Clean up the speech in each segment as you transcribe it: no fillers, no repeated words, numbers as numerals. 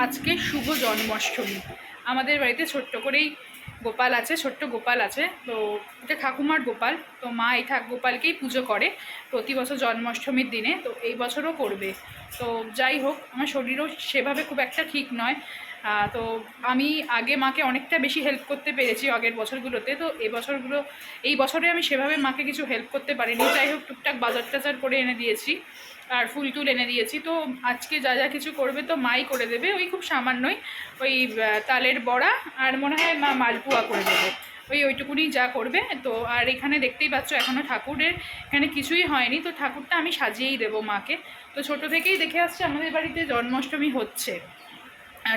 আজকে শুভ জন্মাষ্টমী। আমাদের বাড়িতে ছোট্ট করেই গোপাল আছে, ছোট্ট গোপাল আছে। তো এটা ঠাকুমার গোপাল। তো মা এই গোপালকেই পুজো করে প্রতি বছর জন্মাষ্টমীর দিনে। তো এই বছরও করবে। তো যাই হোক, আমার শরীরও সেভাবে খুব একটা ঠিক নয়। তো আমি আগে মাকে অনেকটা বেশি হেল্প করতে পেরেছি আগের বছরগুলোতে। তো এই বছরে আমি সেভাবে মাকে কিছু হেল্প করতে পারিনি। যাই হোক, টুকটাক বাজার টাজার করে এনে দিয়েছি আর ফুল টুল এনে দিয়েছি। তো আজকে যা যা কিছু করবে তো মাই করে দেবে, ওই খুব সামান্যই, ওই তালের বড়া আর মনে হয় মা মালপোয়া করে দেবে, ওইটুকুনি যা করবে। তো আর এখানে দেখতেই পাচ্ছ এখনও ঠাকুরের এখানে কিছুই হয়নি। তো ঠাকুরটা আমি সাজিয়েই দেবো মাকে। তো ছোট থেকেই দেখে আসছে আমাদের বাড়িতে জন্মাষ্টমী হচ্ছে,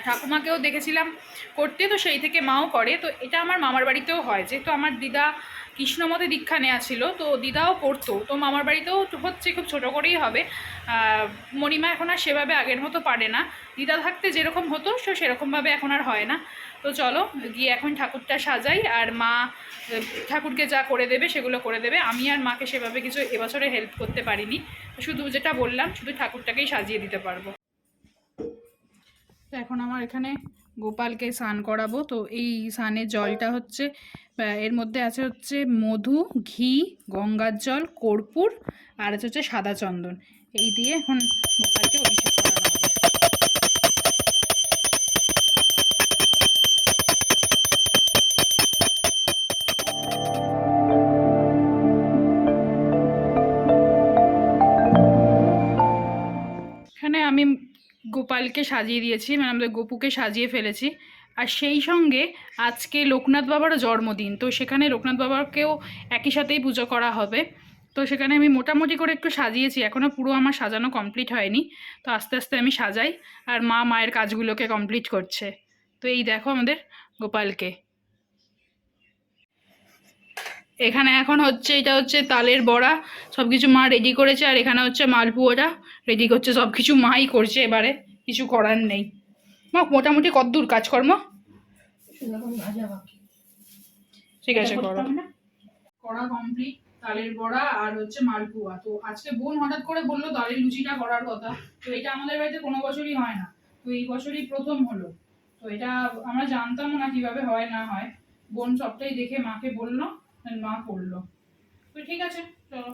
ঠাকুমাকেও দেখেছিলাম করতে, তো সেই থেকে মাও করে। তো এটা আমার মামার বাড়িতেও হয়, যেহেতু আমার দিদা কৃষ্ণমতে দীক্ষা নেওয়া ছিল, তো দিদাও করতো। তো মামার বাড়িতেও হচ্ছে, খুব ছোট করেই হবে। মণিমা এখন আর সেভাবে আগের মতো পারে না, দিদা থাকতে যেরকম হতো সেরকমভাবে এখন আর হয় না। তো চলো গিয়ে এখন ঠাকুরটা সাজাই, আর মা ঠাকুরকে যা করে দেবে সেগুলো করে দেবে। আমি আর মাকে সেভাবে কিছু এবছরে হেল্প করতে পারিনি, শুধু যেটা বললাম, শুধু ঠাকুরটাকেই সাজিয়ে দিতে পারবো। তো এখন আমার এখানে গোপালকে স্নান করাবো। তো এই স্নানের জলটা হচ্ছে, এর মধ্যে আছে হচ্ছে মধু, ঘি, গঙ্গার জল, কর্পূর আর হচ্ছে সাদা চন্দন। এই দিয়ে এখন গোপালকে অভিষেক করানো হবে। এখানে আমি গোপালকে সাজিয়ে দিয়েছি, মানে আমাদের গোপুকে সাজিয়ে ফেলেছি। আর সেই সঙ্গে আজকে লোকনাথ বাবারও জন্মদিন, তো সেখানে লোকনাথ বাবাকেও একই সাথেই পুজো করা হবে। তো সেখানে আমি মোটামুটি করে একটু সাজিয়েছি, এখনও পুরো আমার সাজানো কমপ্লিট হয়নি। তো আস্তে আস্তে আমি সাজাই, আর মা মায়ের কাজগুলোকে কমপ্লিট করছে। তো এই দেখো আমাদের গোপালকে। এখানে এখন হচ্ছে, এটা হচ্ছে তালের বড়া, সব কিছু মা রেডি করেছে। আর এখানে হচ্ছে মালপুয়াটা রেডি করছে, সব কিছু মাই করছে, এবারে কিছু করার নেই। মা মোটামুটি কতদূর কাজকর্ম? ঠিক আছে, করো। করা কমপ্লিট, তালের বড়া আর হচ্ছে মালপুয়া। তো আজকে বোন হঠাৎ করে বললো তালের লুচিটা করার কথা। তো এটা আমাদের বাড়িতে কোনো বছরই হয় না, তো এই বছরই প্রথম হলো। তো এটা আমরা জানতামও না কিভাবে হয় না হয়, বোন সবটাই দেখে মাকে বললো, মা করলো। তো ঠিক আছে, চলো।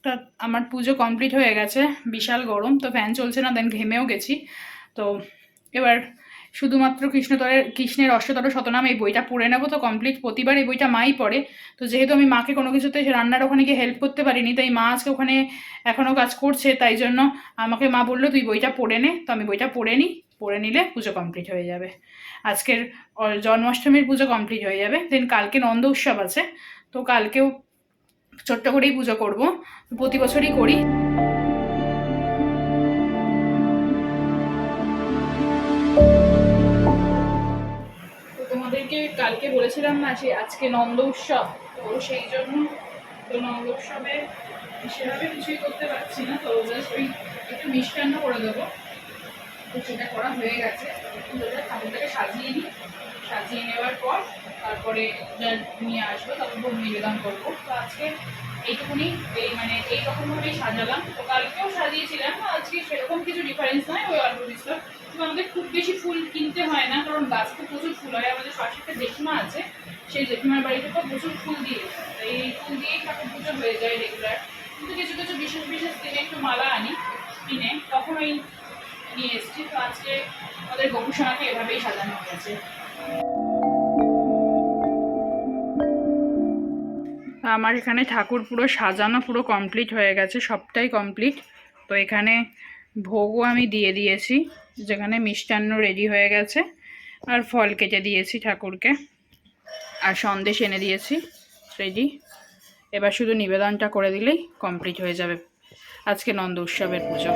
তা আমার পুজো কমপ্লিট হয়ে গেছে, বিশাল গরম, তো ফ্যান চলছে না, দেন ঘেমেও গেছি। তো এবার শুধুমাত্র কৃষ্ণের অষ্টতর শতনাম এই বইটা পড়ে নেবো। তো কমপ্লিট, প্রতিবার এই বইটা মাই পড়ে। তো যেহেতু আমি মাকে কোনো কিছুতে রান্নার ওখানে গিয়ে হেল্প করতে পারিনি, তাই মা আজকে ওখানে এখনও কাজ করছে, তাই জন্য আমাকে মা বললো তুই বইটা পড়ে নে। তো আমি বইটা পড়ে নিই, পড়ে নিলে পুজো কমপ্লিট হয়ে যাবে। আজকের জন্মাষ্টমীর পুজো কমপ্লিট হয়ে যাবে। দেন কালকে নন্দ উৎসব আছে, তো কালকেও ছোট্ট করেই পুজো করব, প্রতি বছরই করি। তো তোমাদেরকে কালকে বলেছিলাম না যে আজকে নন্দ উৎসব, তো সেই জন্য তো নন্দ উৎসবে সেভাবে কিছুই করতে পারছি না। তো জাস্ট ওই একটু মিষ্টান্ন করে দেবো। তো সেটা করা হয়ে গেছে, ঠাকুরটাকে সাজিয়ে নিই, সাজিয়ে নেওয়ার পর তারপরে নিয়ে আসবো, তারপর ভোগ নিবেদন করবো। তো আজকে এইটুকুনি, এই রকমভাবেই সাজালাম। তো কালকেও সাজিয়েছিলাম, আজকে সেরকম কিছু ডিফারেন্স নয়, ওই অল্প বিস্তর। তো আমাদের খুব বেশি ফুল কিনতে হয় না, কারণ গাছতে প্রচুর ফুল হয়। আমাদের পাশে একটা জেঠিমা আছে, সেই জেঠিমার বাড়িতে তো প্রচুর ফুল দিয়ে, এই ফুল দিয়েই ঠাকুর পুজো হয়ে যায় রেগুলার। কিন্তু কিছু কিছু বিশেষ বিশেষ দিনে একটু মালা আনি কিনে, তখন ওই নিয়ে এসেছি। তো আজকে আমাদের গোপুসোনাকে এভাবেই সাজানো হয়েছে। আমার এখানে ঠাকুর পুরো সাজানো পুরো কমপ্লিট হয়ে গেছে, সবটাই কমপ্লিট। তো এখানে ভোগও আমি দিয়ে দিয়েছি, যেখানে মিষ্টান্ন রেডি হয়ে গেছে, আর ফল কেটে দিয়েছি ঠাকুরকে, আর সন্দেশ এনে দিয়েছি রেডি। এবার শুধু নিবেদনটা করে দিলেই কমপ্লিট হয়ে যাবে আজকে নন্দ উৎসবের পুজো।